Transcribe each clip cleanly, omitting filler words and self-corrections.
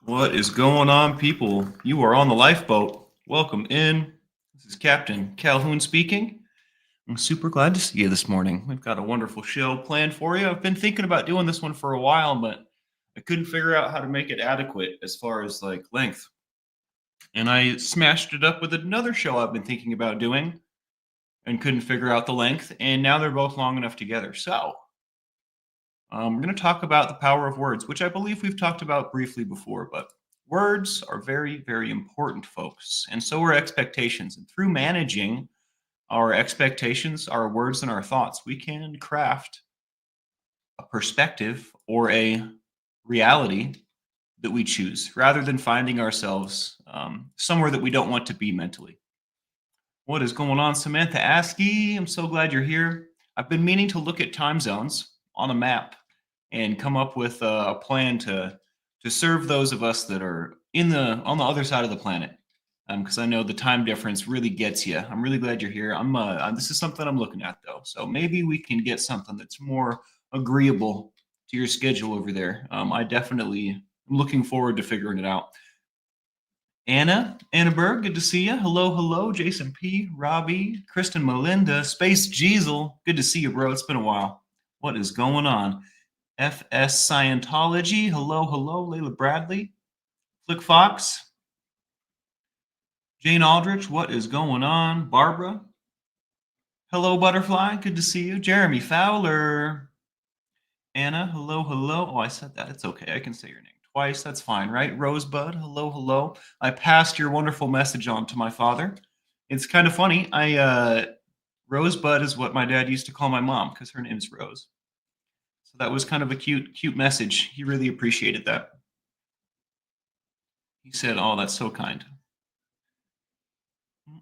What is going on, people? You are on the lifeboat. Welcome in. This is Captain Calhoun speaking. I'm super glad to see you this morning. We've got a wonderful show planned for you. I've been thinking about doing this one for a while, but I couldn't figure out how to make it adequate as far as like length. And I smashed it up with another show I've been thinking about doing and couldn't figure out the length. And now they're both long enough together. So we're going to talk about the power of words, which I believe we've talked about briefly before, but words are very, very important, folks. And so are expectations. And through managing our expectations, our words, and our thoughts, we can craft a perspective or a reality that we choose rather than finding ourselves somewhere that we don't want to be mentally. What is going on, Samantha Askey? I'm so glad you're here. I've been meaning to look at time zones on a map and come up with a plan to serve those of us that are in the on the other side of the planet. Because I know the time difference really gets you. I'm really glad you're here. This is something I'm looking at though, so maybe we can get something that's more agreeable to your schedule over there. I definitely am looking forward to figuring it out. Anna Berg, good to see you. Hello, Jason P, Robbie, Kristen Melinda, Space Jeezel, good to see you, bro. It's been a while. What is going on? FS Scientology, hello, Layla Bradley, Flick Fox, Jane Aldrich, what is going on? Barbara, hello, Butterfly, good to see you. Jeremy Fowler, Anna, hello. Oh, I said that. It's okay. I can say your name twice. That's fine, right? Rosebud, hello. I passed your wonderful message on to my father. It's kind of funny. Rosebud is what my dad used to call my mom because her name's Rose. So that was kind of a cute message. He really appreciated that. He said, "Oh, that's so kind."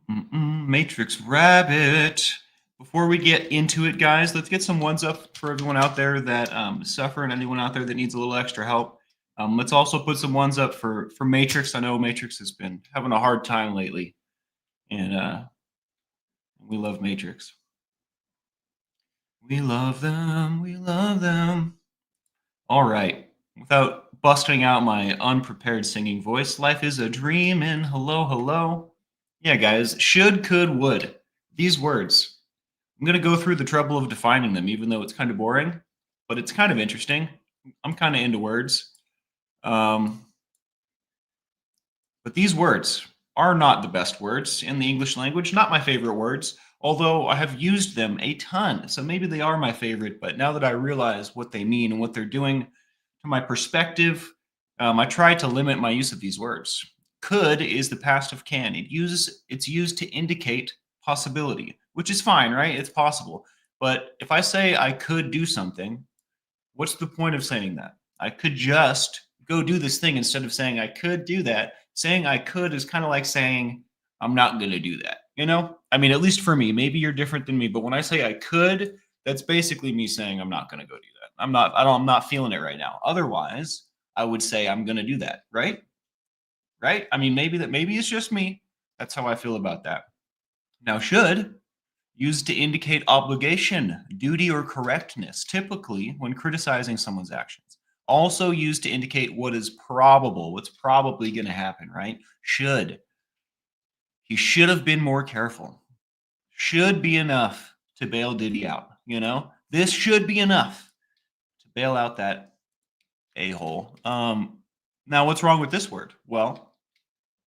Matrix Rabbit. Before we get into it, guys, let's get some ones up for everyone out there that suffer and anyone out there that needs a little extra help. Let's also put some ones up for Matrix. I know Matrix has been having a hard time lately, and we love Matrix. We love them. We love them. All right. Without busting out my unprepared singing voice, life is a dream and hello. Yeah, guys, should, could, would. These words. I'm going to go through the trouble of defining them, even though it's kind of boring, but it's kind of interesting. I'm kind of into words. But these words are not the best words in the English language, not my favorite words, although I have used them a ton. So maybe they are my favorite, but now that I realize what they mean and what they're doing to my perspective, I try to limit my use of these words. Could is the past of can. It's used to indicate possibility, which is fine, right? It's possible. But if I say I could do something, what's the point of saying that? I could just go do this thing instead of saying I could do that. Saying I could is kind of like saying I'm not going to do that. You know? I mean, at least for me, maybe you're different than me, but when I say I could, that's basically me saying I'm not going to go do that. I'm not feeling it right now. Otherwise, I would say I'm going to do that, right? Right? I mean, maybe it's just me. That's how I feel about that. Now, should used to indicate obligation, duty, or correctness, typically when criticizing someone's actions. Also used to indicate what is probable, what's probably going to happen, right? Should. He should have been more careful. Should be enough to bail Diddy out, you know? This should be enough to bail out that a-hole. Now, what's wrong with this word? Well,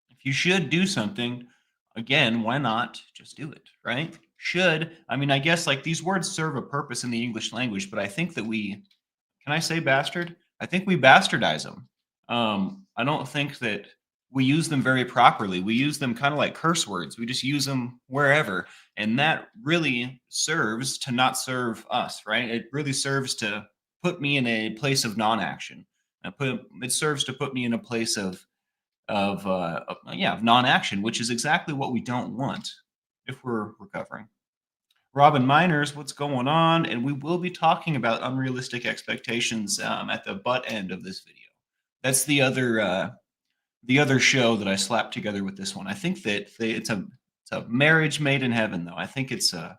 if you should do something, again, why not just do it, right? Should, I mean, I guess like these words serve a purpose in the English language, but I think that can I say bastard? I think we bastardize them. I don't think that we use them very properly. We use them kind of like curse words. We just use them wherever. And that really serves to not serve us, right? It really serves to put me in a place of non-action. It serves to put me in a place of non-action, which is exactly what we don't want if we're recovering. Robin Miners, what's going on? And we will be talking about unrealistic expectations at the butt end of this video. That's the other show that I slapped together with this one. I think that it's a marriage made in heaven, though. I think it's a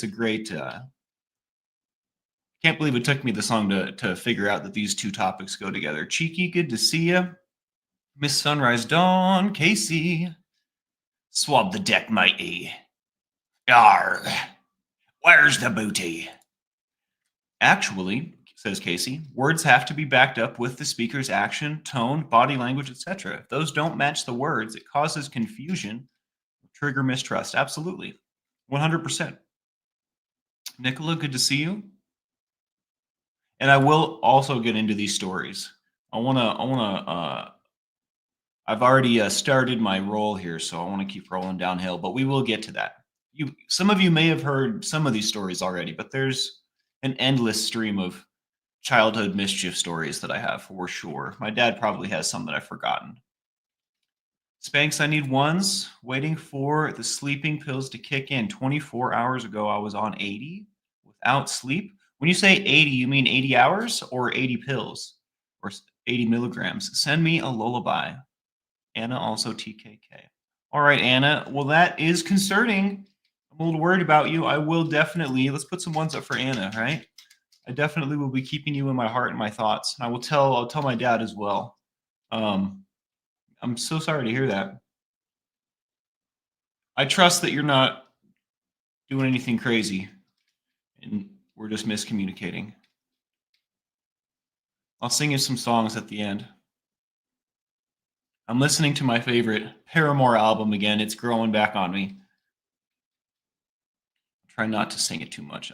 great. Can't believe it took me this long to figure out that these two topics go together. Cheeky, good to see you. Miss Sunrise Dawn, Casey. Swab the deck, matey. Arg. Where's the booty? Actually, says Casey, words have to be backed up with the speaker's action, tone, body language, etc. If those don't match the words, it causes confusion, trigger mistrust. Absolutely. 100%. Nicola, good to see you. And I will also get into these stories. I've already started my roll here, so I want to keep rolling downhill, but we will get to that. Some of you may have heard some of these stories already, but there's an endless stream of childhood mischief stories that I have for sure. My dad probably has some that I've forgotten. Spanx, I need ones. Waiting for the sleeping pills to kick in. 24 hours ago, I was on 80 without sleep. When you say 80, you mean 80 hours or 80 pills or 80 milligrams? Send me a lullaby. Anna, also TKK. All right, Anna. Well, that is concerning. I'm a little worried about you. I will definitely, let's put some ones up for Anna, right? I definitely will be keeping you in my heart and my thoughts. And I'll tell my dad as well. I'm so sorry to hear that. I trust that you're not doing anything crazy and we're just miscommunicating. I'll sing you some songs at the end. I'm listening to my favorite Paramore album again. It's growing back on me. Try not to sing it too much.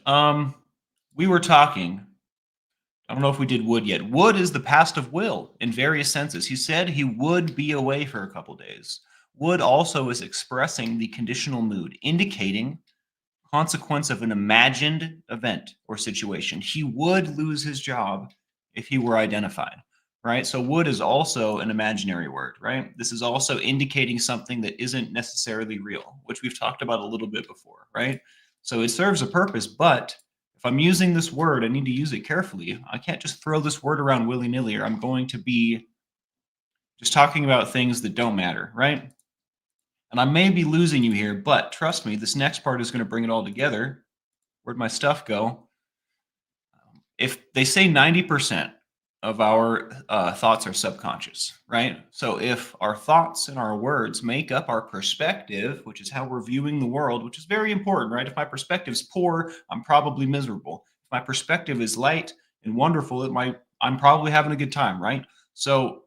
We were talking. I don't know if we did would yet. Would is the past of will in various senses. He said he would be away for a couple days. Would also is expressing the conditional mood, indicating consequence of an imagined event or situation. He would lose his job if he were identified, right? So would is also an imaginary word, right? This is also indicating something that isn't necessarily real, which we've talked about a little bit before, right? So it serves a purpose, but if I'm using this word, I need to use it carefully. I can't just throw this word around willy-nilly, or I'm going to be just talking about things that don't matter, right? And I may be losing you here, but trust me, this next part is going to bring it all together. Where'd my stuff go? If they say 90% of our thoughts are subconscious, right? So if our thoughts and our words make up our perspective, which is how we're viewing the world, which is very important, right? If my perspective's poor, I'm probably miserable. If my perspective is light and wonderful, I'm probably having a good time, right? So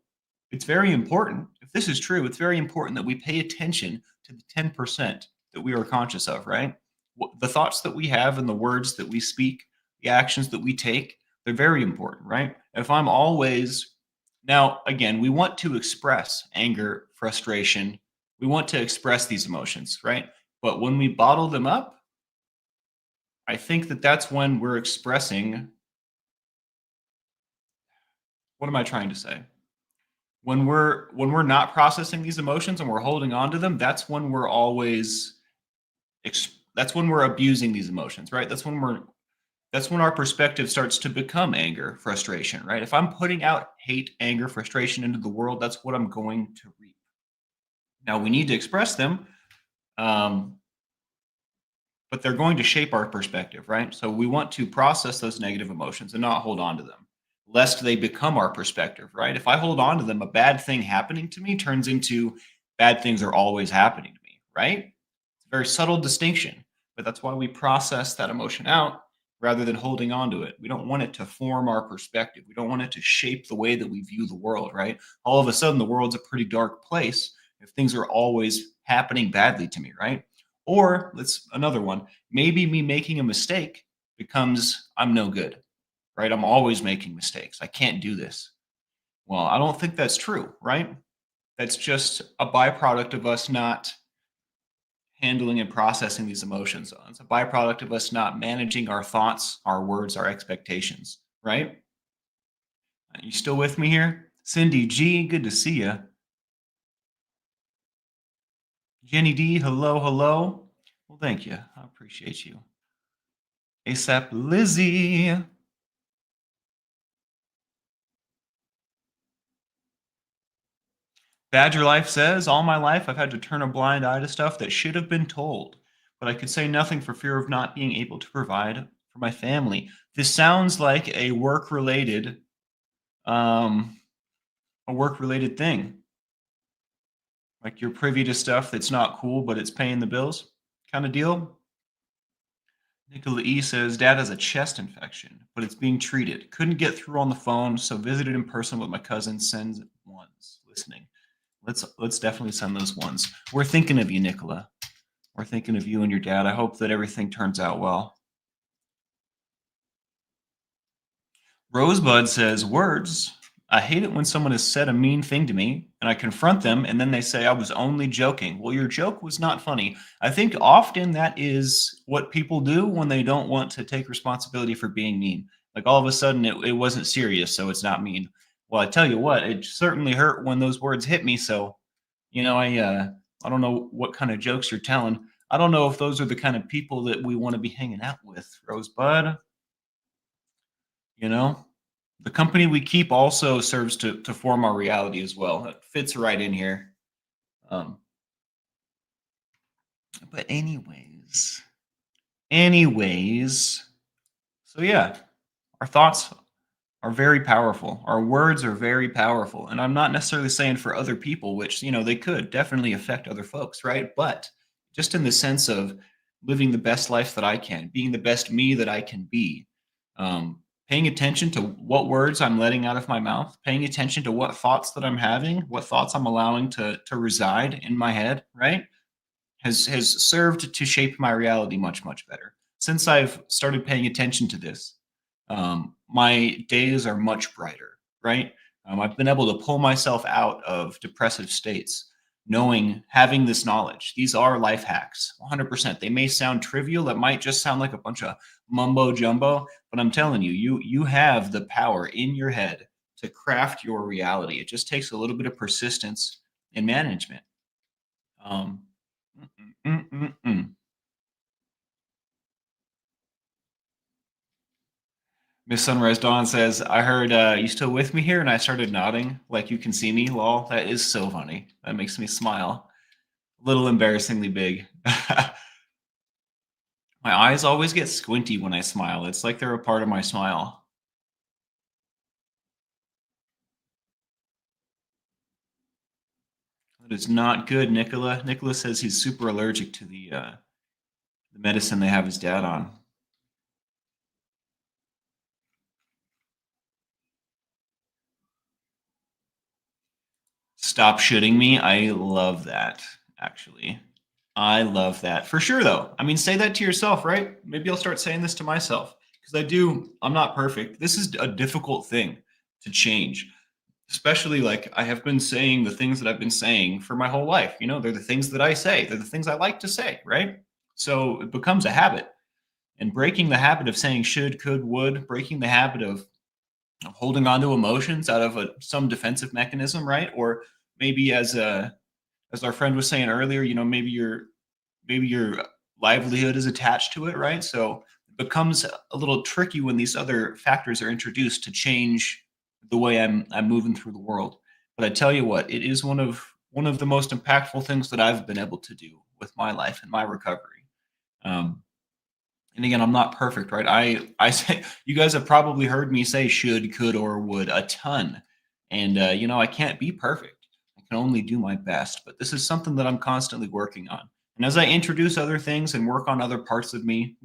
it's very important. If this is true, it's very important that we pay attention to the 10% that we are conscious of, right? The thoughts that we have and the words that we speak, the actions that we take, they're very important, right? If I'm always, now again, we want to express anger, frustration, we want to express these emotions, right? But when we bottle them up, I think that that's when we're expressing, what am I trying to say? When we're not processing these emotions and we're holding on to them, that's when we're always that's when we're abusing these emotions, right? That's when our perspective starts to become anger, frustration, right? If I'm putting out hate, anger, frustration into the world, that's what I'm going to reap. Now we need to express them, um, but they're going to shape our perspective, right? So we want to process those negative emotions and not hold on to them, lest they become our perspective, right? If I hold on to them, a bad thing happening to me turns into bad things are always happening to me, right? It's a very subtle distinction, but that's why we process that emotion out rather than holding on to it. We don't want it to form our perspective. We don't want it to shape the way that we view the world, right? All of a sudden, the world's a pretty dark place if things are always happening badly to me, right? Or let's another one. Maybe me making a mistake becomes I'm no good, right? I'm always making mistakes. I can't do this. Well, I don't think that's true, right? That's just a byproduct of us not handling and processing these emotions. It's a byproduct of us not managing our thoughts, our words, our expectations, right? Are you still with me here? Cindy G, good to see you. Jenny D, hello, hello. Well, thank you. I appreciate you. ASAP Lizzie. Badger Life says, all my life I've had to turn a blind eye to stuff that should have been told, but I could say nothing for fear of not being able to provide for my family. This sounds like um, a work related thing. Like you're privy to stuff that's not cool, but it's paying the bills kind of deal. Nicola E says, Dad has a chest infection, but it's being treated. Couldn't get through on the phone, so visited in person with my cousin. Sends ones listening. Let's definitely send those ones. We're thinking of you, Nicola. We're thinking of you and your dad. I hope that everything turns out well. Rosebud says, words. I hate it when someone has said a mean thing to me and I confront them and then they say I was only joking. Well, your joke was not funny. I think often that is what people do when they don't want to take responsibility for being mean. Like all of a sudden it wasn't serious, so it's not mean. Well, I tell you what, it certainly hurt when those words hit me. So, I don't know what kind of jokes you're telling. I don't know if those are the kind of people that we want to be hanging out with, Rosebud. You know, the company we keep also serves to form our reality as well. It fits right in here. Um, but anyways, so yeah, our thoughts are very powerful. Our words are very powerful, and I'm not necessarily saying for other people, which they could definitely affect other folks, right? But just in the sense of living the best life that I can, being the best me that I can be, paying attention to what words I'm letting out of my mouth, paying attention to what thoughts that I'm having, what thoughts I'm allowing to reside in my head, right? Has served to shape my reality much better. Since I've started paying attention to this, my days are much brighter, right? I've been able to pull myself out of depressive states, having this knowledge. These are life hacks, 100%. They may sound trivial. It might just sound like a bunch of mumbo jumbo, but I'm telling you, you have the power in your head to craft your reality. It just takes a little bit of persistence and management. Um, mm, mm, mm, mm. Miss Sunrise Dawn says, I heard you still with me here, and I started nodding like you can see me. Lol, that is so funny. That makes me smile. A little embarrassingly big. My eyes always get squinty when I smile. It's like they're a part of my smile. That is not good, Nicola. Nicola says he's super allergic to the medicine they have his dad on. Stop shooting me. I love that, actually. I love that. For sure, though. I mean, say that to yourself, right? Maybe I'll start saying this to myself because I'm not perfect. This is a difficult thing to change, especially like I have been saying the things that I've been saying for my whole life. They're the things that I say, they're the things I like to say, right? So it becomes a habit. And breaking the habit of saying should, could, would, breaking the habit of holding on to emotions out of some defensive mechanism, right? Or maybe as our friend was saying earlier, maybe your livelihood is attached to it, right? So it becomes a little tricky when these other factors are introduced to change the way I'm moving through the world. But I tell you what, it is one of the most impactful things that I've been able to do with my life and my recovery. Um, and again, I'm not perfect, right? I say you guys have probably heard me say should, could, or would a ton, and I can't be perfect. I can only do my best, but this is something that I'm constantly working on. And as I introduce other things and work on other parts of me,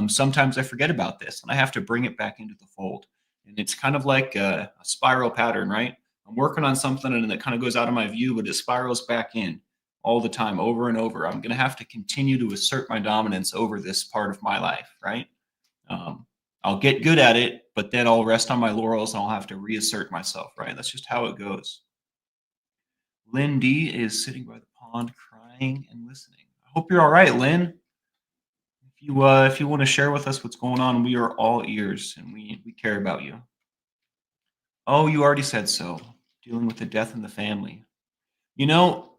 sometimes I forget about this, and I have to bring it back into the fold. And it's kind of like a spiral pattern, right? I'm working on something, and it kind of goes out of my view, but it spirals back in all the time, over and over. I'm going to have to continue to assert my dominance over this part of my life, right? Um, I'll get good at it, but then I'll rest on my laurels and I'll have to reassert myself, right? That's just how it goes. Lynn D is sitting by the pond crying and listening. I hope you're all right, Lynn. If you want to share with us what's going on, we are all ears and we care about you. Oh, you already said so. Dealing with the death in the family.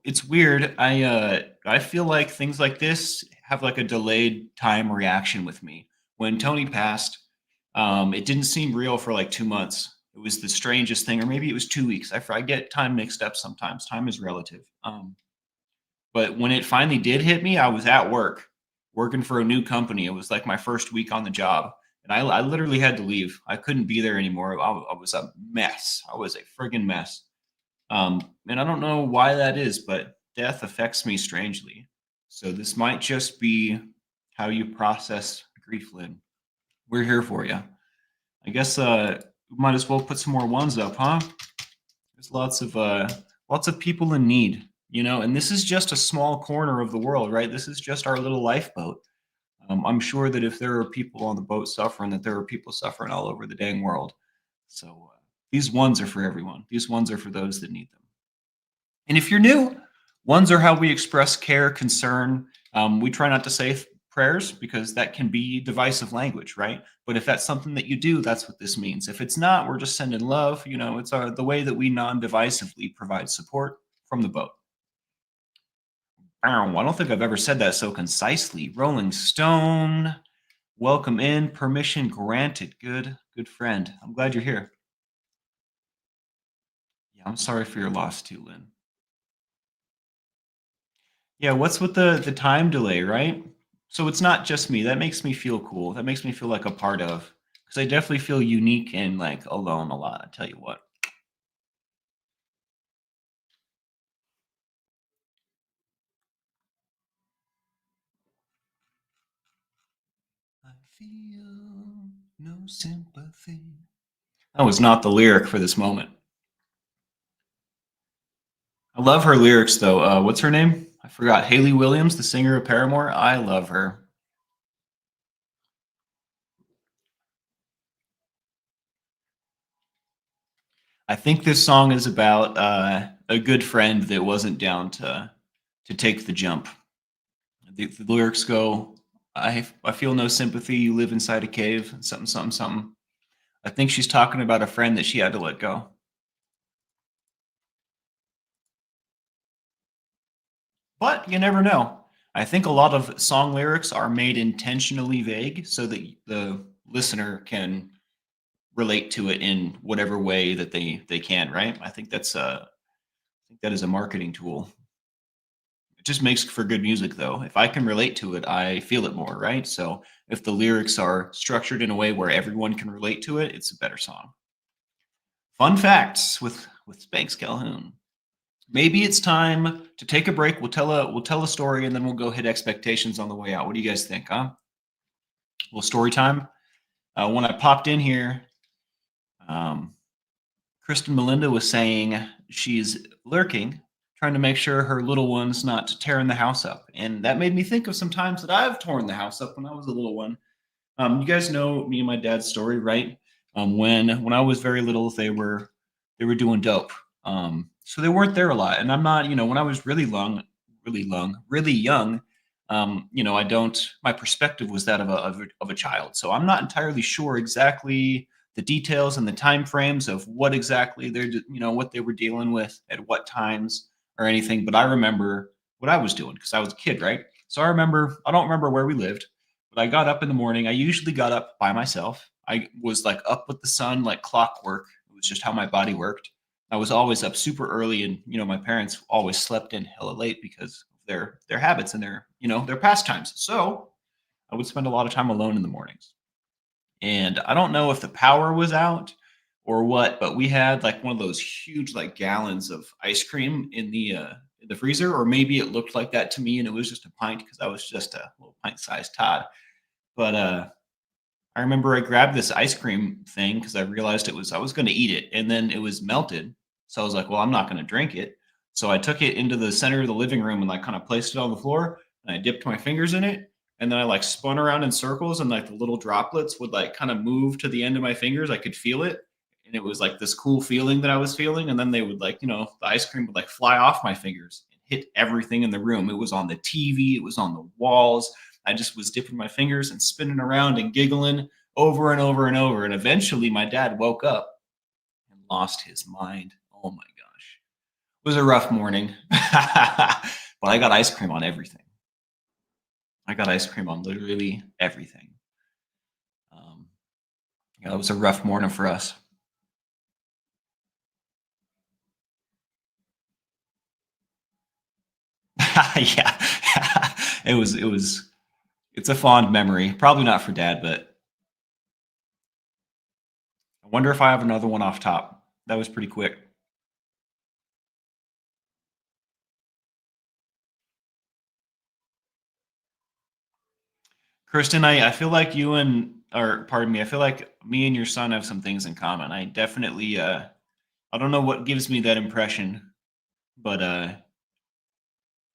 It's weird. I feel like things like this have like a delayed time reaction with me. When Tony passed, it didn't seem real for like 2 months. It was the strangest thing, or maybe it was 2 weeks. I get time mixed up sometimes. Time is relative. But when it finally did hit me, I was at work, working for a new company. It was like my first week on the job, and I literally had to leave. I couldn't be there anymore. I was a mess. I was a friggin' mess. And I don't know why that is, but death affects me strangely. So this might just be how you process grief, Lynn. We're here for you. I guess we might as well put some more ones up, huh? There's lots of people in need, and this is just a small corner of the world, right? This is just our little lifeboat. I'm sure that if there are people on the boat suffering, that there are people suffering all over the dang world. So these ones are for everyone. These ones are for those that need them. And if you're new, ones are how we express care, concern. We try not to say prayers because that can be divisive language, right? But if that's something that you do, that's what this means. If it's not, we're just sending love. It's the way that we non-divisively provide support from the boat. I don't think I've ever said that so concisely. Rolling Stone, welcome in, permission granted. Good friend. I'm glad you're here. Yeah, I'm sorry for your loss too, Lynn. Yeah, what's with the time delay, right? So it's not just me. That makes me feel cool. That makes me feel like a part of, because I definitely feel unique and like alone a lot. I tell you what. I feel no sympathy. That was not the lyric for this moment. I love her lyrics though. What's her name? I forgot. Haley Williams, the singer of Paramore. I love her. I think this song is about a good friend that wasn't down to take the jump. The lyrics go, I feel no sympathy. You live inside a cave. Something, something, something. I think she's talking about a friend that she had to let go. But you never know. I think a lot of song lyrics are made intentionally vague so that the listener can relate to it in whatever way that they can. Right? I think that is a marketing tool. It just makes for good music, though. If I can relate to it, I feel it more. Right? So if the lyrics are structured in a way where everyone can relate to it, it's a better song. Fun facts with Spanx Calhoun. Maybe it's time to take a break. We'll tell a story and then we'll go hit expectations on the way out. What do you guys think, huh? A little story time. When I popped in here, um, Kristen Melinda was saying she's lurking, trying to make sure her little one's not tearing the house up, and that made me think of some times that I've torn the house up when I was a little one. You guys know me and my dad's story, right? When I was very little, they were doing dope. So they weren't there a lot. And I'm not, when I was really young, I don't. My perspective was that of a child. So I'm not entirely sure exactly the details and the time frames of what exactly what they were dealing with at what times or anything. But I remember what I was doing because I was a kid, right? So I don't remember where we lived, but I got up in the morning. I usually got up by myself. I was like up with the sun like clockwork. It was just how my body worked. I was always up super early, and my parents always slept in hella late because of their habits and their pastimes. So I would spend a lot of time alone in the mornings. And I don't know if the power was out or what, but we had like one of those huge like gallons of ice cream in the freezer, or maybe it looked like that to me and it was just a pint because I was just a little pint-sized Todd. But I remember I grabbed this ice cream thing because I realized I was going to eat it, and then it was melted. So I was like, well, I'm not going to drink it. So I took it into the center of the living room and like kind of placed it on the floor, and I dipped my fingers in it, and then I like spun around in circles, and like the little droplets would like kind of move to the end of my fingers. I could feel it, and it was like this cool feeling that I was feeling, and then they would like, the ice cream would like fly off my fingers and hit everything in the room. It was on the TV, it was on the walls. I just was dipping my fingers and spinning around and giggling over and over and over. And eventually my dad woke up and lost his mind. Oh my gosh. It was a rough morning. But I got ice cream on everything. I got ice cream on literally everything. Um, it was a rough morning for us. Yeah. It's a fond memory. Probably not for dad, but I wonder if I have another one off top. That was pretty quick. Kristen, I feel like you and or pardon me, I feel like me and your son have some things in common. I definitely I don't know what gives me that impression, but I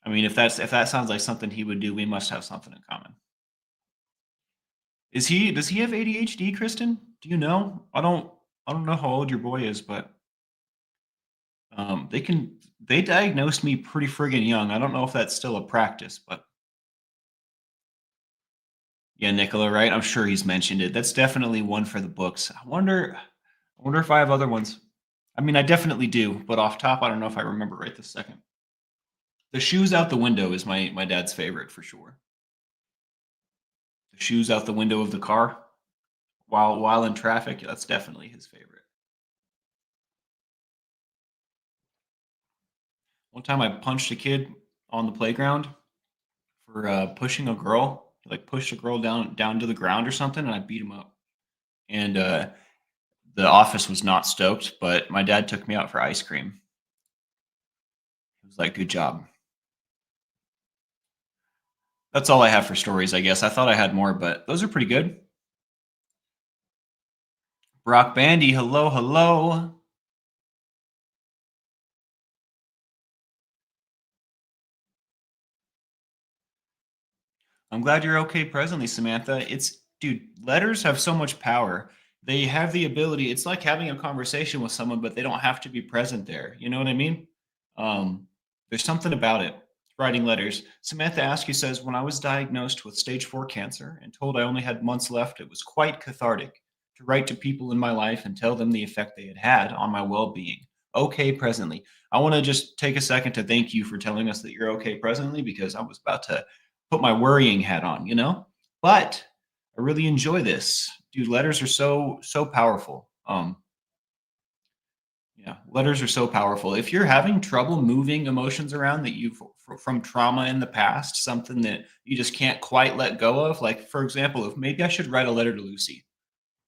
mean if that sounds like something he would do, we must have something in common. Does he have ADHD, Kristen? Do you know? I don't know how old your boy is, but they diagnosed me pretty friggin' young. I don't know if that's still a practice, but yeah, Nicola, right? I'm sure he's mentioned it. That's definitely one for the books. I wonder if I have other ones. I mean, I definitely do, but off top, I don't know if I remember right this second. The shoes out the window is my dad's favorite for sure. The shoes out the window of the car while in traffic, that's definitely his favorite. One time I punched a kid on the playground for pushing a girl. He, like pushed a girl down to the ground or something, and I beat him up. And the office was not stoked, but my dad took me out for ice cream. He was like, "Good job." That's all I have for stories, I guess. I thought I had more, but those are pretty good. Brock Bandy, hello, hello. I'm glad you're okay presently, Samantha. Dude, letters have so much power. They have the ability, it's like having a conversation with someone, but they don't have to be present there. You know what I mean? Um, there's something about it. Writing letters. Samantha Askew says, when I was diagnosed with stage 4 cancer and told I only had months left, it was quite cathartic to write to people in my life and tell them the effect they had had on my well being. Okay, presently. I want to just take a second to thank you for telling us that you're okay presently because I was about to put my worrying hat on, you know? But I really enjoy this. Dude, letters are so powerful. Yeah, letters are so powerful. If you're having trouble moving emotions around that you've from trauma in the past, something that you just can't quite let go of, like for example, if maybe I should write a letter to Lucy.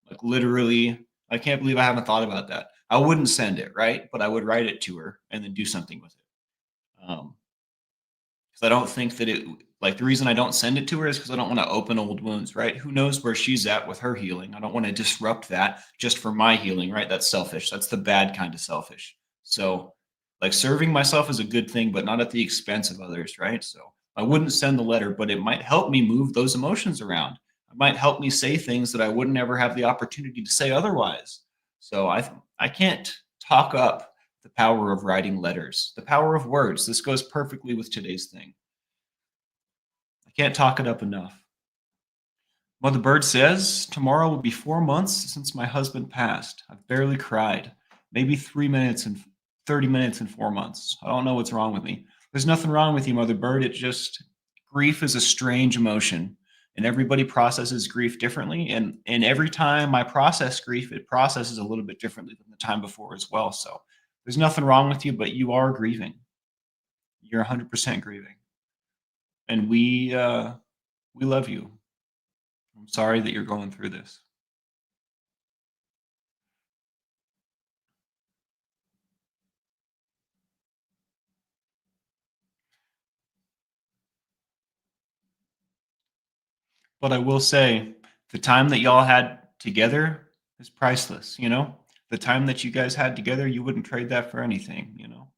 Like literally, I can't believe I haven't thought about that. I wouldn't send it, right? But I would write it to her and then do something with it. 'Cause I don't think that it like, the reason I don't send it to her is because I don't wanna open old wounds, right? Who knows where she's at with her healing? I don't wanna disrupt that just for my healing, right? That's selfish. That's the bad kind of selfish. So, like, serving myself is a good thing, but not at the expense of others, right? So, I wouldn't send the letter, but it might help me move those emotions around. It might help me say things that I wouldn't ever have the opportunity to say otherwise. So, I can't talk up the power of writing letters, the power of words. This goes perfectly with today's thing. I can't talk it up enough. Mother Bird says, tomorrow will be 4 months since my husband passed. I've barely cried. Maybe 3 minutes and 30 minutes in 4 months. I don't know what's wrong with me. There's nothing wrong with you, Mother Bird. It just, grief is a strange emotion. And everybody processes grief differently. And every time I process grief, it processes a little bit differently than the time before as well. So there's nothing wrong with you, but you are grieving. You're 100% grieving. And we love you. I'm sorry that you're going through this. But I will say the time that y'all had together is priceless, you know? The time that you guys had together, you wouldn't trade that for anything, you know?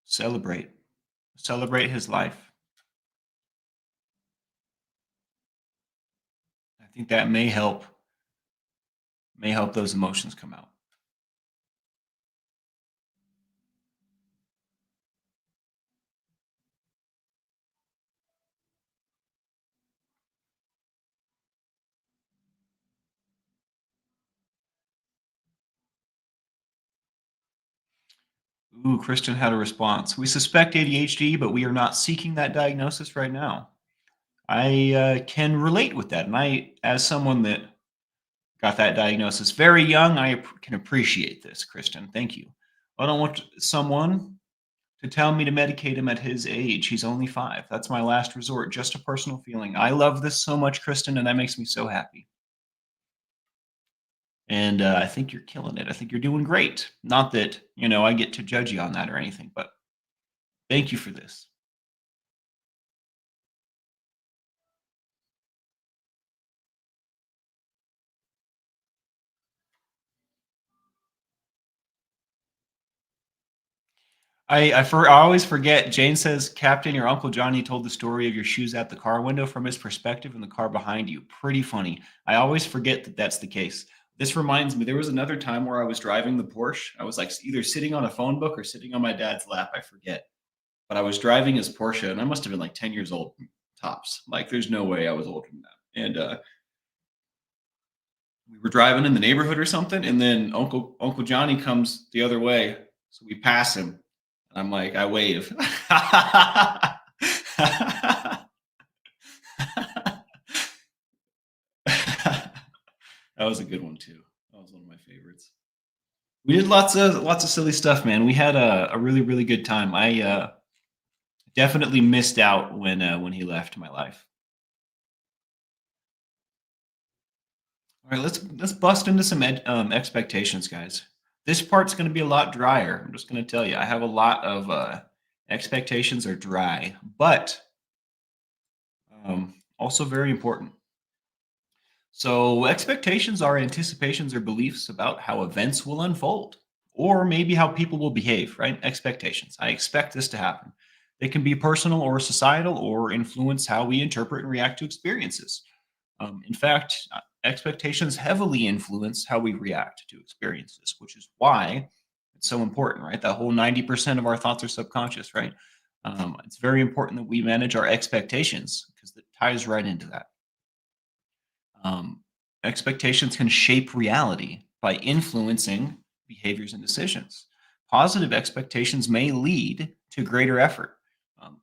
Celebrate. Celebrate his life. I think that may help those emotions come out. Ooh, Kristen had a response. We suspect ADHD, but we are not seeking that diagnosis right now. I can relate with that. And as someone that got that diagnosis very young, can appreciate this, Kristen. Thank you. I don't want someone to tell me to medicate him at his age. He's only 5. That's my last resort. Just a personal feeling. I love this so much, Kristen, and that makes me so happy. And I think you're killing it. I think you're doing great. Not that, I get to judge you on that or anything, but thank you for this. I always forget. Jane says, "Captain, your Uncle Johnny told the story of your shoes out the car window from his perspective in the car behind you. Pretty funny." I always forget that that's the case. This reminds me, there was another time where I was driving the Porsche. I was like either sitting on a phone book or sitting on my dad's lap. I forget. But I was driving his Porsche, and I must have been like 10 years old tops. Like, there's no way I was older than that. And we were driving in the neighborhood or something, and then Uncle Johnny comes the other way, so we pass him. And I'm like, I wave. That was a good one too. That was one of my favorites. We did lots of silly stuff, man. We had a really really good time. I definitely missed out when he left my life. All right, let's bust into some expectations, guys. This part's going to be a lot drier. I'm just going to tell you, I have a lot of expectations are dry, but also very important. So, expectations are anticipations or beliefs about how events will unfold, or maybe how people will behave, right? Expectations. I expect this to happen. They can be personal or societal or influence how we interpret and react to experiences. In fact, expectations heavily influence how we react to experiences, which is why it's so important, right? That whole 90% of our thoughts are subconscious, right? It's very important that we manage our expectations because it ties right into that. Um, Expectations can shape reality by influencing behaviors and decisions. Positive expectations may lead to greater effort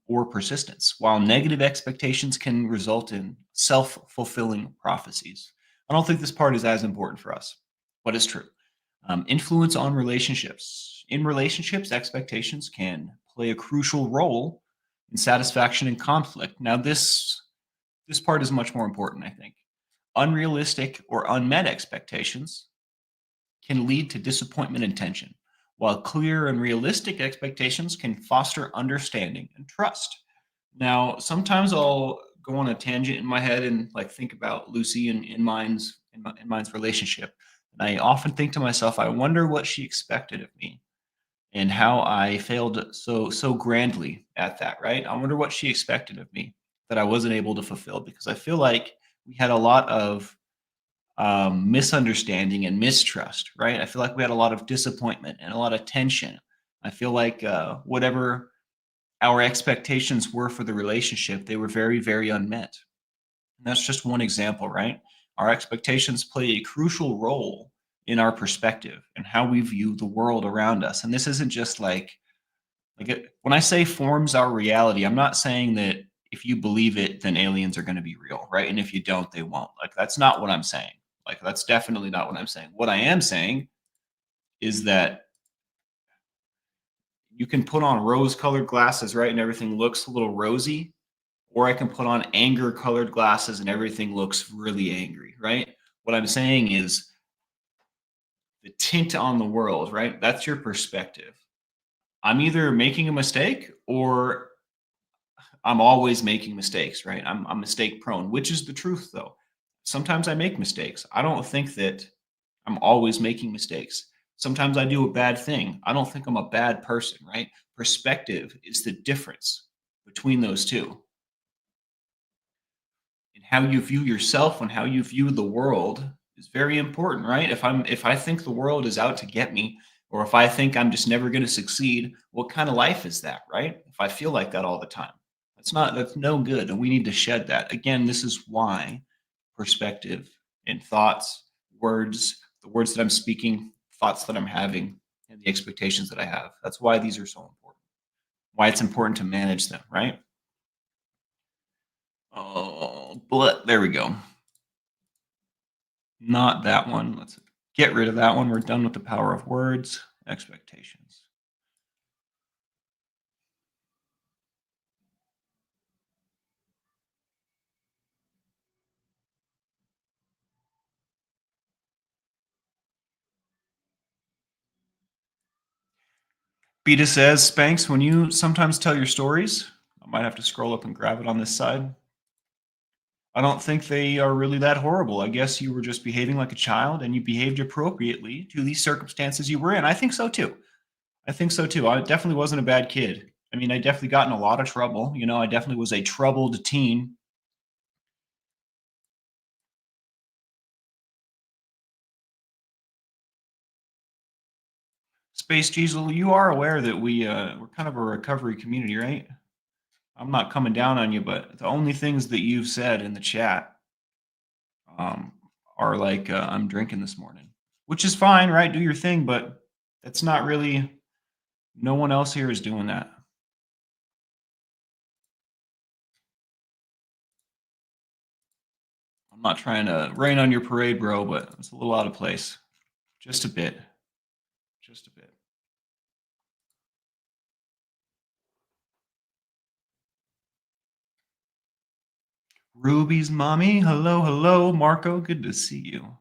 or persistence, while negative expectations can result in self fulfilling prophecies. I don't think this part is as important for us, but it's true. Influence on relationships. In relationships, expectations can play a crucial role in satisfaction and conflict. Now, this part is much more important, I think. Unrealistic or unmet expectations can lead to disappointment and tension, while clear and realistic expectations can foster understanding and trust. Now, sometimes I'll go on a tangent in my head and like think about Lucy and in mine's relationship. And I often think to myself, I wonder what she expected of me and how I failed so grandly at that, right? I wonder what she expected of me that I wasn't able to fulfill because I feel like we had a lot of misunderstanding and mistrust, right? I feel like we had a lot of disappointment and a lot of tension. I feel like whatever our expectations were for the relationship, they were very, very unmet. And that's just one example, right? Our expectations play a crucial role in our perspective and how we view the world around us. And this isn't just when I say forms our reality, I'm not saying that if you believe it, then aliens are going to be real, right? And if you don't, they won't. Like that's not what I'm saying. Like that's definitely not what I'm saying. What I am saying is that you can put on rose-colored glasses, right, and everything looks a little rosy, or I can put on anger-colored glasses and everything looks really angry, right? What I'm saying is the tint on the world, right? That's your perspective. I'm either making a mistake or I'm always making mistakes, right? I'm mistake prone, which is the truth though. Sometimes I make mistakes. I don't think that I'm always making mistakes. Sometimes I do a bad thing. I don't think I'm a bad person, right? Perspective is the difference between those two. And how you view yourself and how you view the world is very important, right? If I think the world is out to get me, or if I think I'm just never going to succeed, what kind of life is that, right? If I feel like that all the time, that's no good, and we need to shed that. Again, this is why perspective and thoughts, words, the words that I'm speaking, thoughts that I'm having, and the expectations that I have. That's why these are so important. Why it's important to manage them, right? Oh, but there we go. Not that one. Let's get rid of that one. We're done with the power of words, expectations. Beta says, Spanx, when you sometimes tell your stories, I might have to scroll up and grab it on this side. I don't think they are really that horrible. I guess you were just behaving like a child and you behaved appropriately to these circumstances you were in. I think so too. I think so too. I definitely wasn't a bad kid. I mean, I definitely got in a lot of trouble. I definitely was a troubled teen. Space Diesel, you are aware that we're kind of a recovery community, right? I'm not coming down on you, but the only things that you've said in the chat um, are like, "I'm drinking this morning," which is fine, right? Do your thing, but that's not really. No one else here is doing that. I'm not trying to rain on your parade, bro, but it's a little out of place, just a bit, just a bit. Ruby's mommy, hello, hello, Marco, good to see you.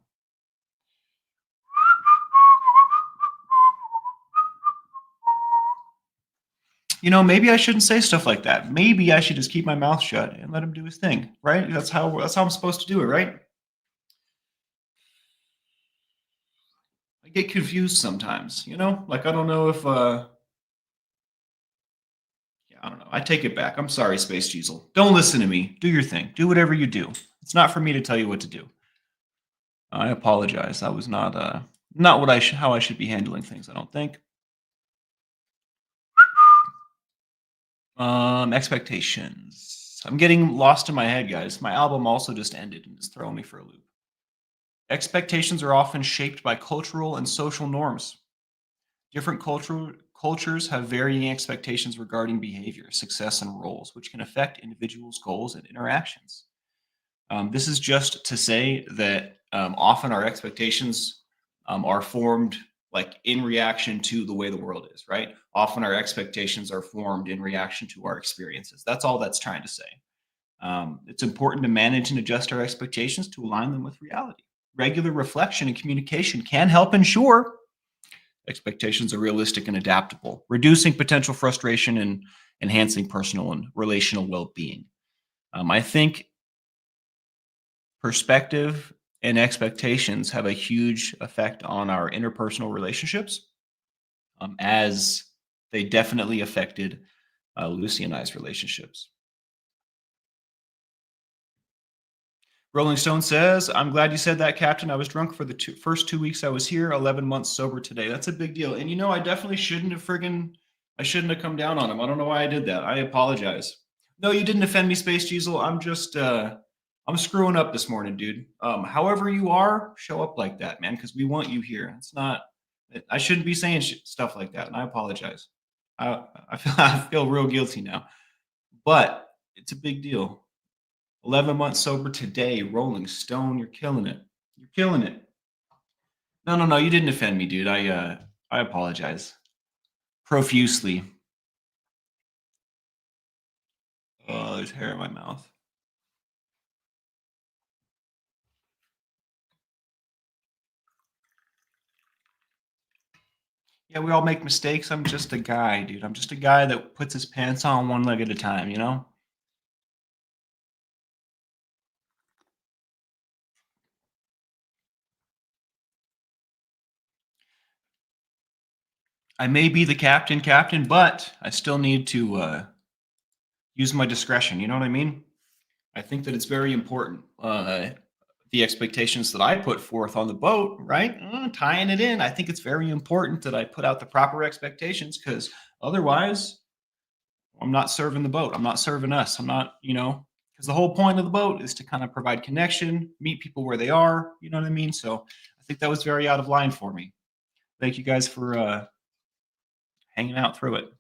Maybe I shouldn't say stuff like that. Maybe I should just keep my mouth shut and let him do his thing, right? That's how I'm supposed to do it, right? I get confused sometimes, Like I don't know if yeah, I don't know. I take it back. I'm sorry, Space Diesel. Don't listen to me. Do your thing. Do whatever you do. It's not for me to tell you what to do. I apologize. That was not how I should be handling things, I don't think. Expectations. I'm getting lost in my head, guys. My album also just ended and is throwing me for a loop. Expectations are often shaped by cultural and social norms. Different cultures have varying expectations regarding behavior, success, and roles, which can affect individuals' goals and interactions. This is just to say that often our expectations are formed like in reaction to the way the world is, right? Often our expectations are formed in reaction to our experiences. That's all that's trying to say. It's important to manage and adjust our expectations to align them with reality. Regular reflection and communication can help ensure expectations are realistic and adaptable, reducing potential frustration and enhancing personal and relational well being. I think perspective and expectations have a huge effect on our interpersonal relationships, as they definitely affected Lucy and I's relationships. Rolling Stone says, "I'm glad you said that, Captain. I was drunk for the first 2 weeks I was here, 11 months sober today." That's a big deal. And I definitely I shouldn't have come down on him. I don't know why I did that. I apologize. No, you didn't offend me, Space Diesel. I'm screwing up this morning, dude. However you are, show up like that, man, because we want you here. It's not, I shouldn't be saying stuff like that. And I apologize. I feel real guilty now, but it's a big deal. 11 months sober today, Rolling Stone. You're killing it. You're killing it. No, no, no. You didn't offend me, dude. I apologize profusely. Oh, there's hair in my mouth. Yeah, we all make mistakes. I'm just a guy, dude. I'm just a guy that puts his pants on one leg at a time. I may be the captain, but I still need to use my discretion. You know what I mean? I think that it's very important. The expectations that I put forth on the boat, right? Tying it in, I think it's very important that I put out the proper expectations because otherwise, I'm not serving the boat. I'm not serving us. I'm not, because the whole point of the boat is to kind of provide connection, meet people where they are. You know what I mean? So I think that was very out of line for me. Thank you guys for hanging out through it.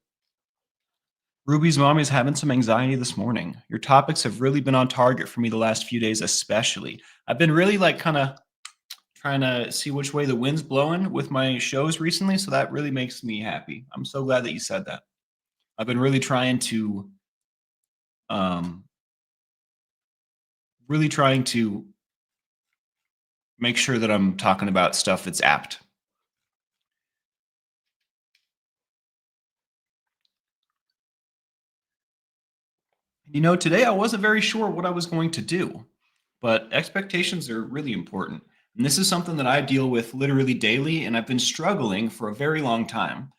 Ruby's mom is having some anxiety this morning. Your topics have really been on target for me the last few days, especially. I've been really like kind of trying to see which way the wind's blowing with my shows recently. So that really makes me happy. I'm so glad that you said that. I've been um, really trying to make sure that I'm talking about stuff that's apt. Today I wasn't very sure what I was going to do, but expectations are really important. And this is something that I deal with literally daily, and I've been struggling for a very long time.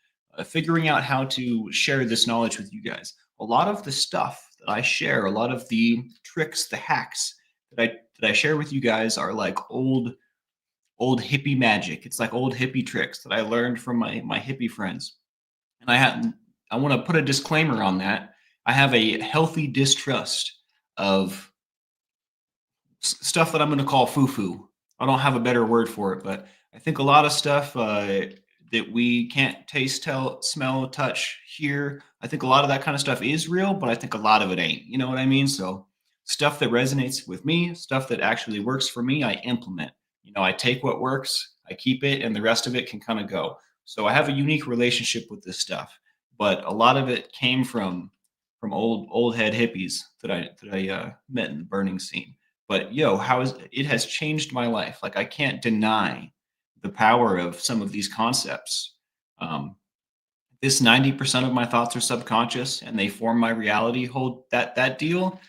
figuring out how to share this knowledge with you guys. A lot of the stuff that I share, a lot of the tricks, the hacks that I share with you guys are like old hippie magic. It's like old hippie tricks that I learned from my hippie friends. And I want to put a disclaimer on that. I have a healthy distrust of stuff that I'm going to call foo-foo. I don't have a better word for it, but I think a lot of stuff that we can't taste, tell, smell, touch, hear. I think a lot of that kind of stuff is real, but I think a lot of it ain't. You know what I mean? So stuff that resonates with me, stuff that actually works for me, I implement. I take what works, I keep it, and the rest of it can kind of go. So I have a unique relationship with this stuff, but a lot of it came from old head hippies that I met in the burning scene. But yo, how is it has changed my life. Like I can't deny the power of some of these concepts. Um, this 90% of my thoughts are subconscious and they form my reality. Hold that deal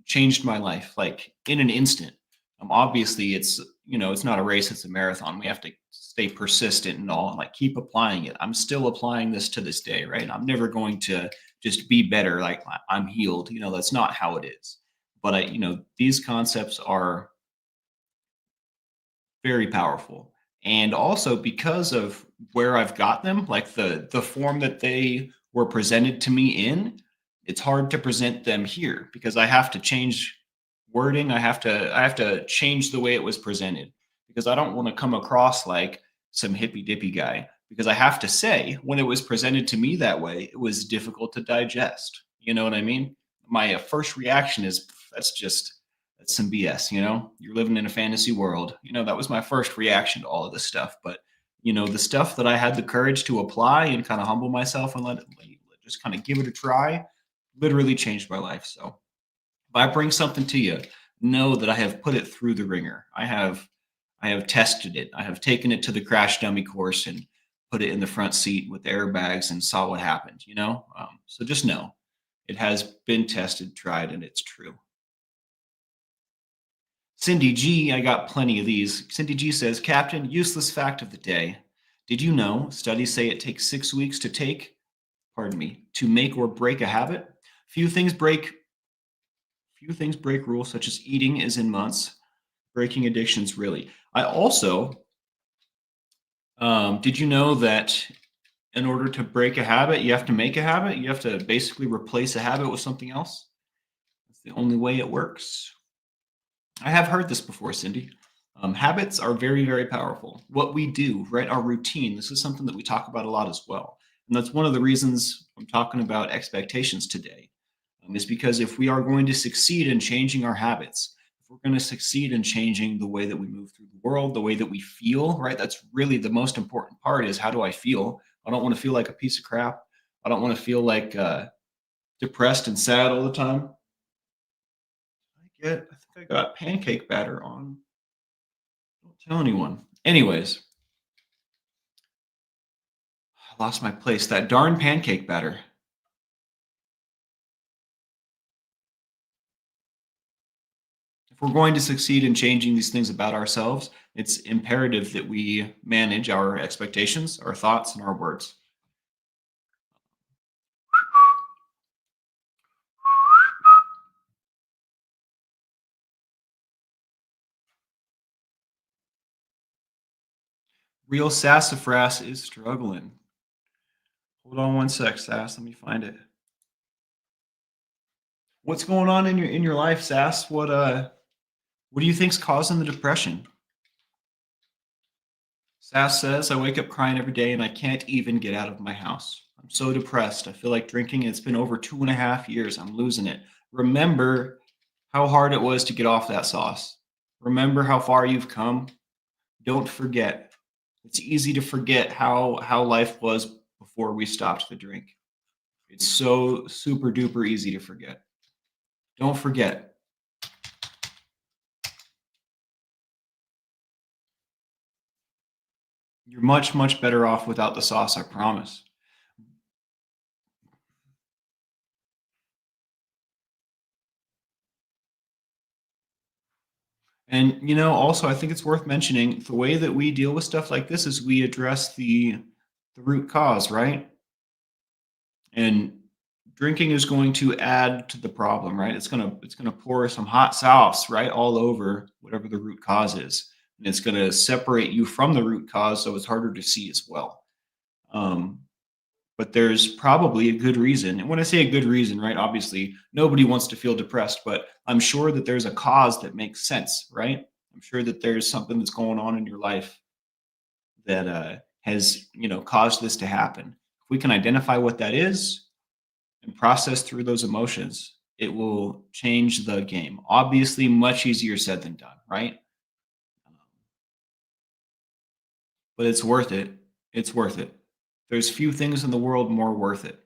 changed my life like in an instant. Obviously, it's not a race; it's a marathon. We have to stay persistent and all, and like keep applying it. I'm still applying this to this day, right? I'm never going to just be better. Like I'm healed. That's not how it is. But these concepts are very powerful. And also because of where I've got them, like the form that they were presented to me in, it's hard to present them here because I have to change wording. I have to change the way it was presented because I don't want to come across like some hippy dippy guy because I have to say when it was presented to me that way, it was difficult to digest. You know what I mean? My first reaction is that's some BS, You're living in a fantasy world. That was my first reaction to all of this stuff. But, the stuff that I had the courage to apply and kind of humble myself and just kind of give it a try literally changed my life. So if I bring something to you, know that I have put it through the ringer. I have tested it. I have taken it to the crash dummy course and put it in the front seat with airbags and saw what happened. So just know it has been tested, tried, and it's true. Cindy G, I got plenty of these. Cindy G says, Captain, useless fact of the day. Did you know studies say it takes 6 weeks to make or break a habit? Few things break, few things break rules, such as eating is in months, breaking addictions really. I also, did you know that in order to break a habit, you have to make a habit? You have to basically replace a habit with something else. That's the only way it works. I have heard this before, Cindy. Habits are very, very powerful. What we do, right? Our routine. This is something that we talk about a lot as well. And that's one of the reasons I'm talking about expectations today, is because if we are going to succeed in changing our habits, if we're going to succeed in changing the way that we move through the world, the way that we feel, right? That's really the most important part is how do I feel? I don't want to feel like a piece of crap. I don't want to feel like depressed and sad all the time. I think I got pancake batter on. Don't tell anyone. Anyways, I lost my place. That darn pancake batter. If we're going to succeed in changing these things about ourselves, it's imperative that we manage our expectations, our thoughts, and our words. Real sassafras is struggling. Hold on one sec, Sass. Let me find it. What's going on in your life, Sass? What do you think's causing the depression? Sass says, I wake up crying every day and I can't even get out of my house. I'm so depressed. I feel like drinking. It's been over 2.5 years. I'm losing it. Remember how hard it was to get off that sauce. Remember how far you've come. Don't forget. It's easy to forget how life was before we stopped the drink. It's so super duper easy to forget. Don't forget. You're much, much better off without the sauce, I promise. And also I think it's worth mentioning the way that we deal with stuff like this is we address the root cause, right? And drinking is going to add to the problem, right? It's gonna pour some hot sauce right all over whatever the root cause is, and it's gonna separate you from the root cause, so it's harder to see as well. Um, but there's probably a good reason, and when I say a good reason, right? Obviously, nobody wants to feel depressed, but I'm sure that there's a cause that makes sense, right? I'm sure that there's something that's going on in your life that has caused this to happen. If we can identify what that is and process through those emotions, it will change the game. Obviously, much easier said than done, right? But it's worth it. It's worth it. There's few things in the world more worth it.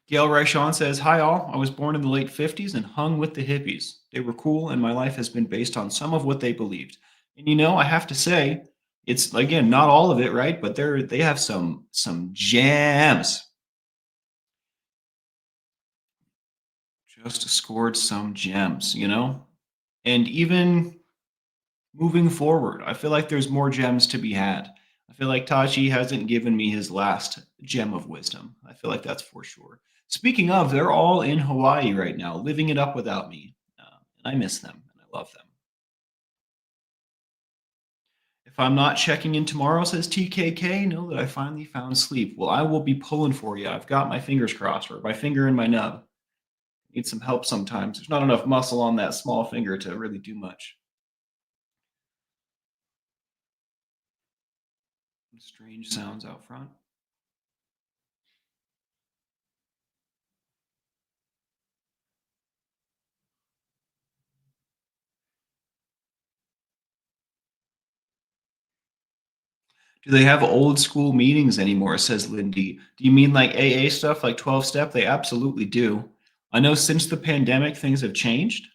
Gail Raishon says, "Hi all. I was born in the late 50s and hung with the hippies. They were cool, and my life has been based on some of what they believed." And I have to say, it's again not all of it, right? But they have some gems. Just scored some gems. And even moving forward, I feel like there's more gems to be had. I feel like Tachi hasn't given me his last gem of wisdom. I feel like that's for sure. Speaking of, they're all in Hawaii right now, living it up without me. And I miss them and I love them. If I'm not checking in tomorrow, says TKK, know that I finally found sleep. Well, I will be pulling for you. I've got my fingers crossed or my finger in my nub. Need some help sometimes. There's not enough muscle on that small finger to really do much. Strange sounds out front. Do they have old school meetings anymore? Says Lindy. Do you mean like AA stuff, like 12 step? They absolutely do. I know since the pandemic, things have changed.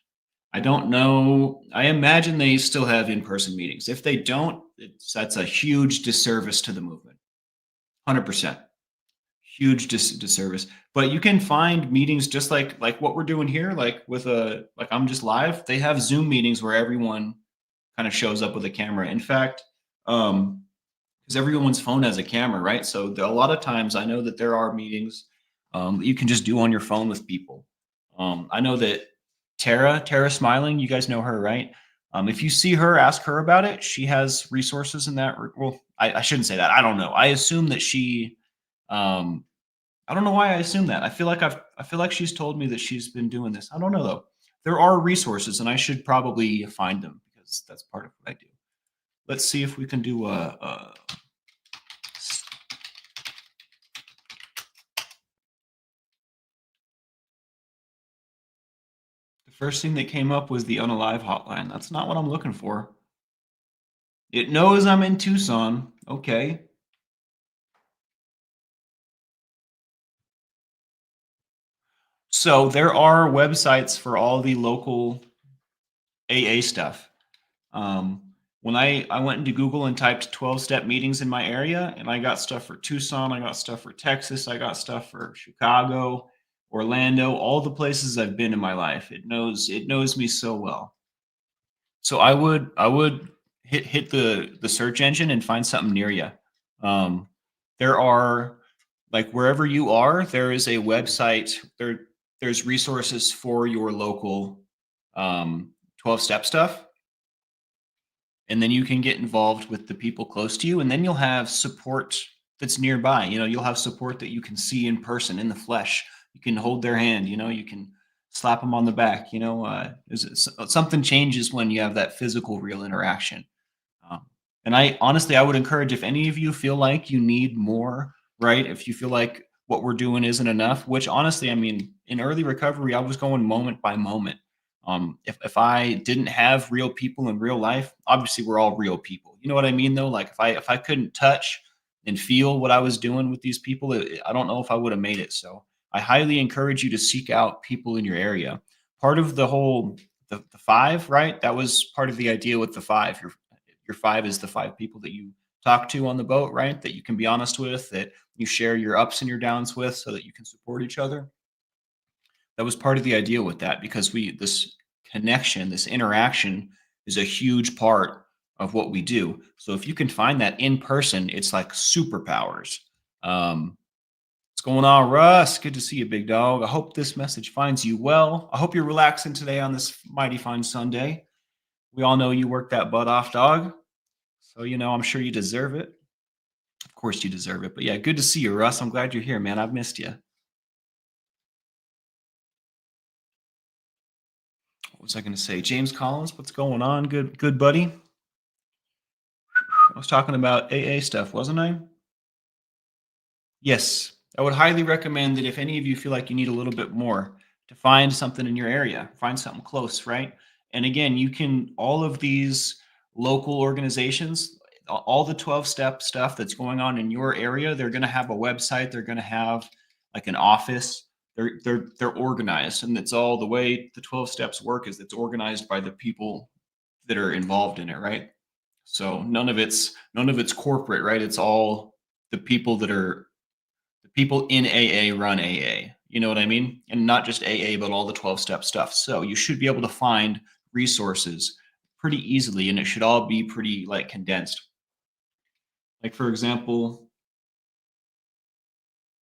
I don't know. I imagine they still have in person meetings. If they don't, that's a huge disservice to the movement. 100%. Huge disservice. But you can find meetings just like what we're doing here, like with like I'm just live. They have Zoom meetings where everyone kind of shows up with a camera. In fact, because everyone's phone has a camera, right? So a lot of times I know that there are meetings that you can just do on your phone with people. I know that Tara Smiling, you guys know her, right? If you see her, ask her about it. She has resources in that. Well, I shouldn't say that. I don't know. I assume that she. Um, I don't know why I assume that. I feel like she's told me that she's been doing this. I don't know though. There are resources, and I should probably find them because that's part of what I do. Let's see if we can do a The first thing that came up was the unalive hotline. That's not what I'm looking for. It knows I'm in Tucson. Okay. So there are websites for all the local AA stuff. When I went into Google and typed 12-step meetings in my area, and I got stuff for Tucson, I got stuff for Texas, I got stuff for Chicago, Orlando, all the places I've been in my life. It knows me so well. So I would hit the search engine and find something near you. There are like wherever you are, there is a website. There's resources for your local 12 step stuff, and then you can get involved with the people close to you, and then you'll have support that's nearby. You'll have support that you can see in person, in the flesh. You can hold their hand. You can slap them on the back. Something changes when you have that physical, real interaction. Um, and I honestly, I would encourage if any of you feel like you need more, right? If you feel like what we're doing isn't enough, which honestly, I mean, in early recovery, I was going moment by moment. If I didn't have real people in real life, obviously we're all real people. You know what I mean, though? Like if I couldn't touch and feel what I was doing with these people, I don't know if I would have made it. So I highly encourage you to seek out people in your area. Part of the whole the five, right? That was part of the idea with the five. Your five is the five people that you talk to on the boat, right? That you can be honest with, that you share your ups and your downs with, so that you can support each other. That was part of the idea with that because this connection, this interaction is a huge part of what we do. So if you can find that in person, it's like superpowers. Um, what's going on, Russ? Good to see you, big dog. I hope this message finds you well. I hope you're relaxing today on this mighty fine Sunday. We all know you worked that butt off, dog. So, I'm sure you deserve it. Of course you deserve it. But yeah, good to see you, Russ. I'm glad you're here, man. I've missed you. What was I going to say? James Collins, what's going on? Good buddy. I was talking about AA stuff, wasn't I? Yes. I would highly recommend that if any of you feel like you need a little bit more to find something in your area, find something close, right? And again, you can, all of these local organizations, all the 12-step stuff that's going on in your area, they're going to have a website, they're going to have like an office. They're organized, and it's all the way the 12 steps work is it's organized by the people that are involved in it, right? So none of it's corporate, right? It's all the people that are the people in AA run AA. You know what I mean? And not just AA, but all the 12-step stuff. So you should be able to find resources pretty easily, and it should all be pretty like condensed. Like for example,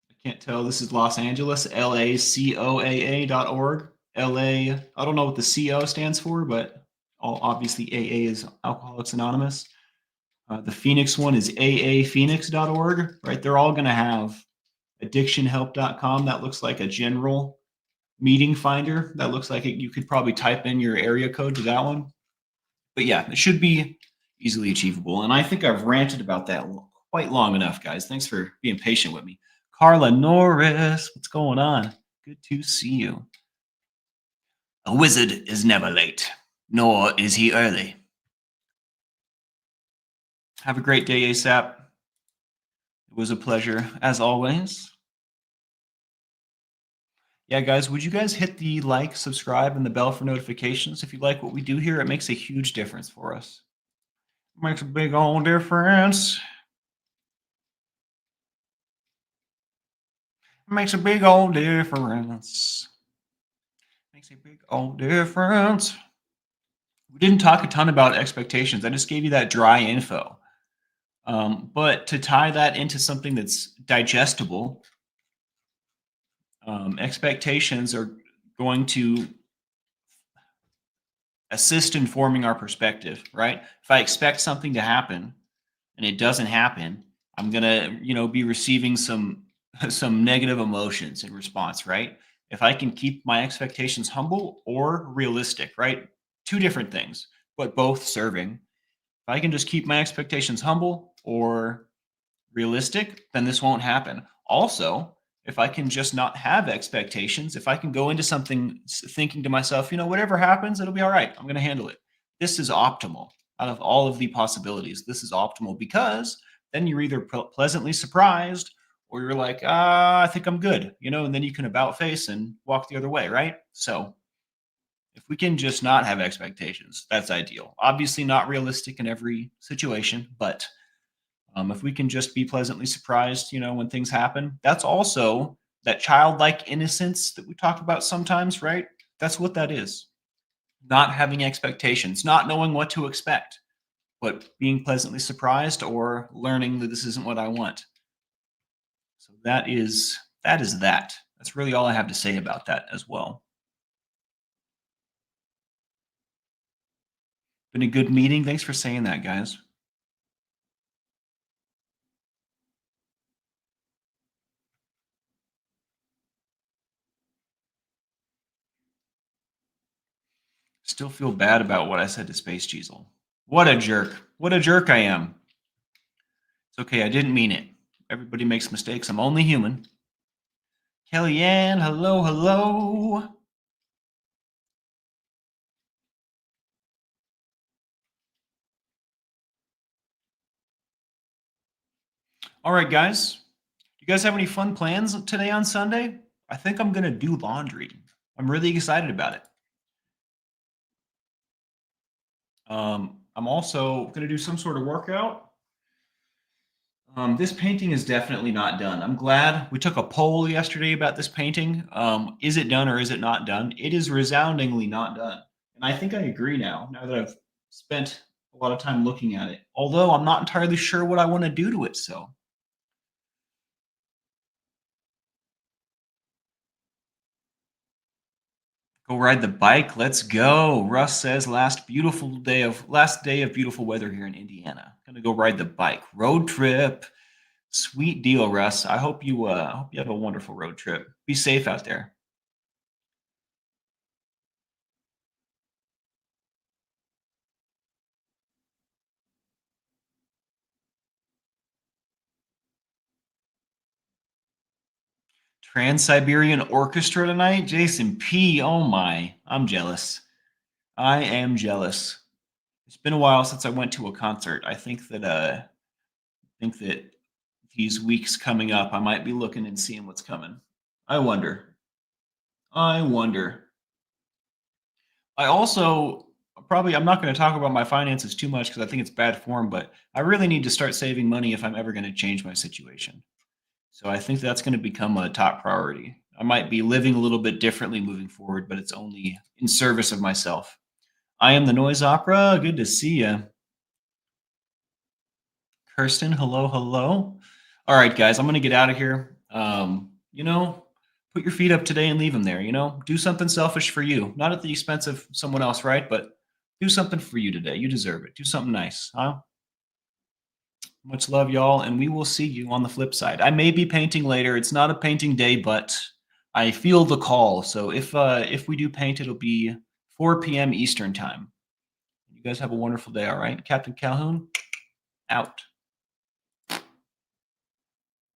I can't tell. This is Los Angeles, LACOAA.org. LA, I don't know what the CO stands for, but obviously AA is Alcoholics Anonymous. The Phoenix one is aaphoenix.org, right? They're all going to have addictionhelp.com. That looks like a general meeting finder. That looks like you could probably type in your area code to that one. But yeah, it should be easily achievable. And I think I've ranted about that quite long enough, guys. Thanks for being patient with me. Carla Norris, what's going on? Good to see you. A wizard is never late, nor is he early. Have a great day, ASAP. It was a pleasure, as always. Yeah, guys, would you guys hit the like, subscribe, and the bell for notifications if you like what we do here? It makes a huge difference for us. It makes a big old difference. It makes a big old difference. Makes a big old difference. We didn't talk a ton about expectations. I just gave you that dry info. But to tie that into something that's digestible, expectations are going to assist in forming our perspective, right? If I expect something to happen and it doesn't happen, I'm gonna, be receiving some some negative emotions in response, right? If I can keep my expectations humble or realistic, right? Two different things, but both serving. If I can just keep my expectations humble or realistic, then this won't happen. Also, if I can just not have expectations, if I can go into something thinking to myself, whatever happens, it'll be all right. I'm going to handle it. This is optimal out of all of the possibilities. This is optimal because then you're either pleasantly surprised or you're like, I think I'm good, and then you can about face and walk the other way, right? So if we can just not have expectations, that's ideal. Obviously, not realistic in every situation, but if we can just be pleasantly surprised, when things happen, that's also that childlike innocence that we talk about sometimes, right? That's what that is. Not having expectations, not knowing what to expect, but being pleasantly surprised or learning that this isn't what I want. So that is that. That's really all I have to say about that as well. Been a good meeting. Thanks for saying that, guys. Still feel bad about what I said to Space Diesel. What a jerk. What a jerk I am. It's okay. I didn't mean it. Everybody makes mistakes. I'm only human. Kellyanne, hello, hello. All right, guys. You guys have any fun plans today on Sunday? I think I'm going to do laundry. I'm really excited about it. I'm also going to do some sort of workout. This painting is definitely not done. I'm glad we took a poll yesterday about this painting. Is it done or is it not done? It is resoundingly not done. And I think I agree now that I've spent a lot of time looking at it. Although I'm not entirely sure what I want to do to it. So go ride the bike. Let's go. Russ says last day of beautiful weather here in Indiana. Gonna go ride the bike. Road trip. Sweet deal, Russ. I hope you have a wonderful road trip. Be safe out there. Trans-Siberian Orchestra tonight? Jason P. Oh my. I'm jealous. I am jealous. It's been a while since I went to a concert. I think that these weeks coming up, I might be looking and seeing what's coming. I wonder. I wonder. I also I'm not going to talk about my finances too much because I think it's bad form, but I really need to start saving money if I'm ever going to change my situation. So I think that's going to become a top priority. I might be living a little bit differently moving forward, but it's only in service of myself. I am the Noise Opera. Good to see you. Kirsten, hello, hello. All right, guys, I'm going to get out of here. Put your feet up today and leave them there. Do something selfish for you, not at the expense of someone else, right? But do something for you today. You deserve it. Do something nice. Huh? Much love, y'all, and we will see you on the flip side. I may be painting later. It's not a painting day, but I feel the call. So if we do paint, it'll be 4 p.m. Eastern time. You guys have a wonderful day. All right, Captain Calhoun, out.